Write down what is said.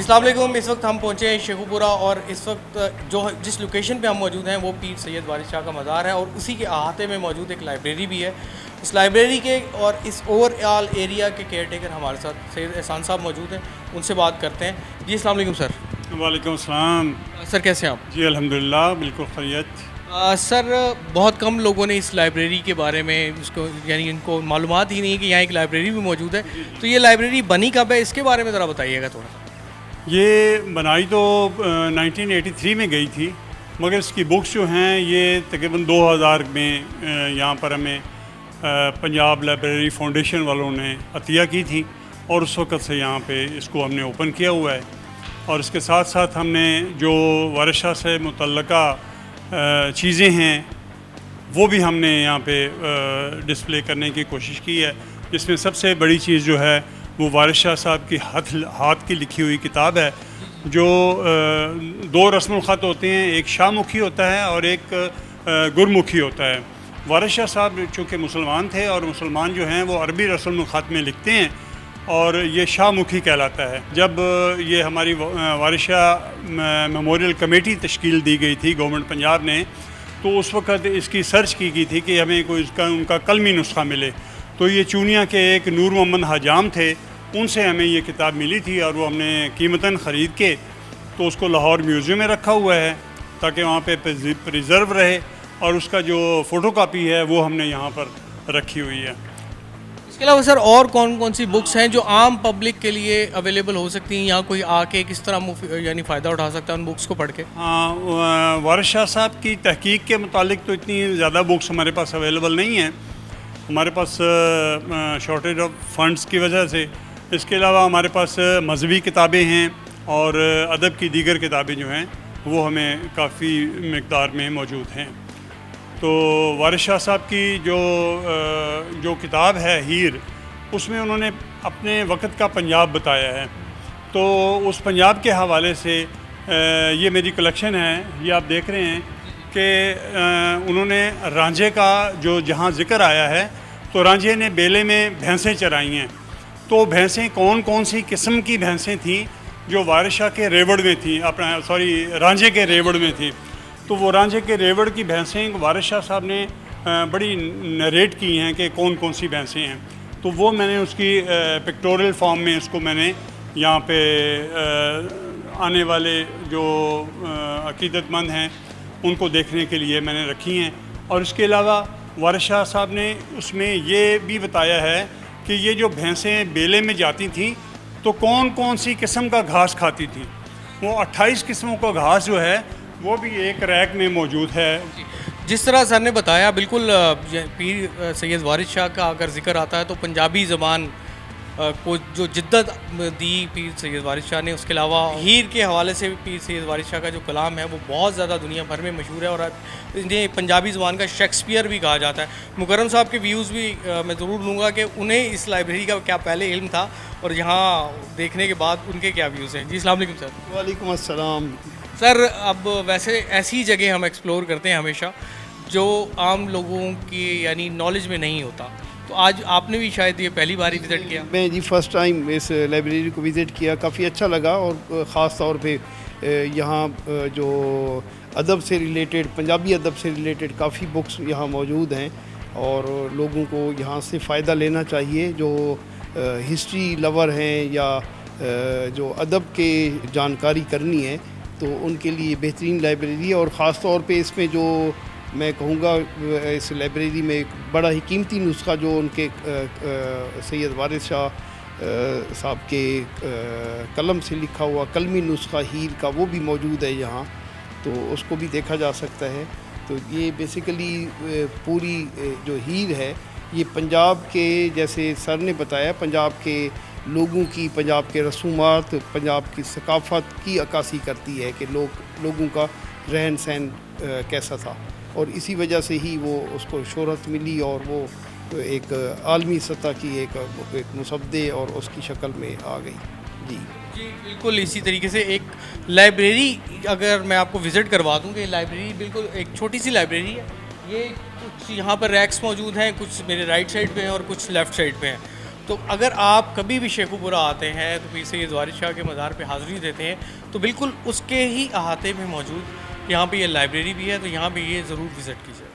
अस्सलाम वालेकुम। इस वक्त हम पहुँचे हैं शेखुपुरा और इस वक्त जिस लोकेशन पे हम मौजूद हैं वो पीर सैयद वारिस शाह का मज़ार है और उसी के अहाते में मौजूद एक लाइब्रेरी भी है। इस लाइब्रेरी के और इस ओवरऑल एरिया के केयर टेकर हमारे साथ सैयद एहसान साहब मौजूद हैं, उनसे बात करते हैं। जी अस्सलाम वालेकुम सर। वालेकुम सलाम। सर कैसे हैं आप? जी अल्हम्दुलिल्लाह बिल्कुल खैरियत। सर बहुत कम लोगों ने इस लाइब्रेरी के बारे में उसको यानी इनको मालूमात ही नहीं कि यहाँ एक लाइब्रेरी भी मौजूद है। तो ये लाइब्रेरी बनी कब है, इसके बारे में ज़रा बताइएगा थोड़ा सा। ये बनाई तो 1983 में गई थी, मगर इसकी बुक्स जो हैं ये तकरीबन 2000 में यहाँ पर हमें पंजाब लाइब्रेरी फाउंडेशन वालों ने अतिया की थी और उस वक़्त से यहाँ पे इसको हमने ओपन किया हुआ है। और इसके साथ साथ हमने जो वारिस शाह से मुतल्लका चीज़ें हैं वो भी हमने यहाँ पे डिस्प्ले करने की कोशिश की है, जिसमें सबसे बड़ी चीज़ जो है वो वारिस शाह साहब की हाथ की लिखी हुई किताब है, जो दो रस्मुल ख़त होते हैं, एक शाहमुखी होता है और एक गुरमुखी होता है। वारिस शाह साहब चूँकि मुसलमान थे और मुसलमान जो हैं वो अरबी रस्मुल ख़त में लिखते हैं और ये शाहमुखी कहलाता है। जब ये हमारी वारिस शाह मेमोरियल कमेटी तश्कील दी गई थी गवर्नमेंट पंजाब ने, तो उस वक़्त इसकी सर्च की गई थी कि हमें कोई उनका कलमी नुस्खा मिले। तो ये चूनिया के एक नूर मोहम्मद हजाम थे, उनसे हमें ये किताब मिली थी और वो हमने कीमतन ख़रीद के तो उसको लाहौर म्यूज़ियम में रखा हुआ है ताकि वहाँ पे प्रिज़र्व रहे, और उसका जो फ़ोटो कापी है वो हमने यहाँ पर रखी हुई है। इसके अलावा सर और कौन कौन सी बुक्स हैं जो आम पब्लिक के लिए अवेलेबल हो सकती हैं, यहाँ कोई आके किस तरह यानी फ़ायदा उठा सकता है उन बुक्स को पढ़ के? हाँ, वारिस शाह साहब की तहकीक के मुतालिक तो इतनी ज़्यादा बुक्स हमारे पास अवेलेबल नहीं हैं, हमारे पास शॉर्टेज ऑफ फंड्स की वजह से। इसके अलावा हमारे पास मजहबी किताबें हैं और अदब की दीगर किताबें जो हैं वो हमें काफ़ी मकदार में मौजूद हैं। तो वारिस शाह साहब की जो किताब है हीर, उसमें उन्होंने अपने वक़्त का पंजाब बताया है। तो उस पंजाब के हवाले से ये मेरी कलेक्शन है, ये आप देख रहे हैं कि उन्होंने रांझे का जो जहाँ ज़िक्र आया है, तो रांझे ने बेले में भैंसें चराई हैं। तो भैंसें कौन कौन सी किस्म की भैंसें थीं जो वारिस शाह के रेवड़ में थी, रांझे के रेवड़ में थी। तो वो रांझे के रेवड़ की भैंसें वारिस शाह साहब ने बड़ी नरेट की हैं कि कौन कौन सी भैंसें हैं। तो वो मैंने उसकी पिक्टोरियल फॉर्म में उसको मैंने यहाँ पे आने वाले जो अकीदतमंद हैं उनको देखने के लिए मैंने रखी हैं। और इसके अलावा वारिस शाह साहब ने उसमें ये भी बताया है कि ये जो भैंसें बेले में जाती थीं तो कौन कौन सी किस्म का घास खाती थी। वो 28 किस्मों का घास जो है वो भी एक रैक में मौजूद है। जिस तरह सर ने बताया, बिल्कुल पीर सैयद वारिस शाह का अगर जिक्र आता है तो पंजाबी ज़बान को जो जिद्दत दी पीर सैयद वारिस शाह ने, उसके अलावा हीर के हवाले से भी पीर सैयद वारिस शाह का जो कलाम है वो बहुत ज़्यादा दुनिया भर में मशहूर है और इन्हें पंजाबी ज़बान का शेक्सपियर भी कहा जाता है। मुकर्रम साहब के व्यूज़ भी मैं ज़रूर लूँगा कि उन्हें इस लाइब्रेरी का क्या पहले इल्म था और यहाँ देखने के बाद उनके क्या व्यूज़ हैं। जी अस्सलाम वालेकुम सर। वालेकुम अस्सलाम। सर अब वैसे ऐसी जगह हम एक्सप्लोर करते हैं हमेशा जो आम लोगों की यानी नॉलेज में नहीं होता, तो आज आपने भी शायद ये पहली बार ही विज़िट किया। मैं जी फ़र्स्ट टाइम इस लाइब्रेरी को विज़िट किया, काफ़ी अच्छा लगा। और ख़ास तौर पे यहाँ जो अदब से रिलेटेड, पंजाबी अदब से रिलेटेड काफ़ी बुक्स यहाँ मौजूद हैं और लोगों को यहाँ से फ़ायदा लेना चाहिए। जो हिस्ट्री लवर हैं या जो अदब के जानकारी करनी है तो उनके लिए बेहतरीन लाइब्रेरी है। और ख़ास तौर पे इसमें जो मैं कहूँगा इस लाइब्रेरी में एक बड़ा ही कीमती नुस्खा जो उनके सैयद वारिस शाह साहब के कलम से लिखा हुआ कलमी नुस्खा हीर का, वो भी मौजूद है यहाँ, तो उसको भी देखा जा सकता है। तो ये बेसिकली पूरी जो हीर है ये पंजाब के, जैसे सर ने बताया, पंजाब के लोगों की, पंजाब के रसूमात, पंजाब की सकाफ़त की अक्कासी करती है कि लोगों का रहन सहन कैसा था, और इसी वजह से ही वो उसको शोहरत मिली और वो एक आलमी सतह की एक मुसद्दे और उसकी शक्ल में आ गई। जी बिल्कुल इसी तरीके से एक लाइब्रेरी अगर मैं आपको विज़िट करवा दूँ कि लाइब्रेरी बिल्कुल एक छोटी सी लाइब्रेरी है। ये कुछ यहाँ पर रैक्स मौजूद हैं, कुछ मेरे राइट साइड पे हैं और कुछ लेफ़्ट साइड पे हैं। تو اگر آپ کبھی بھی شیخو پورہ آتے ہیں تو پیر سید وارث شاہ کے مزار پہ حاضری دیتے ہیں تو بالکل اس کے ہی احاطے میں موجود یہاں پہ یہ لائبریری بھی ہے، تو یہاں پہ یہ ضرور وزٹ کیجیے.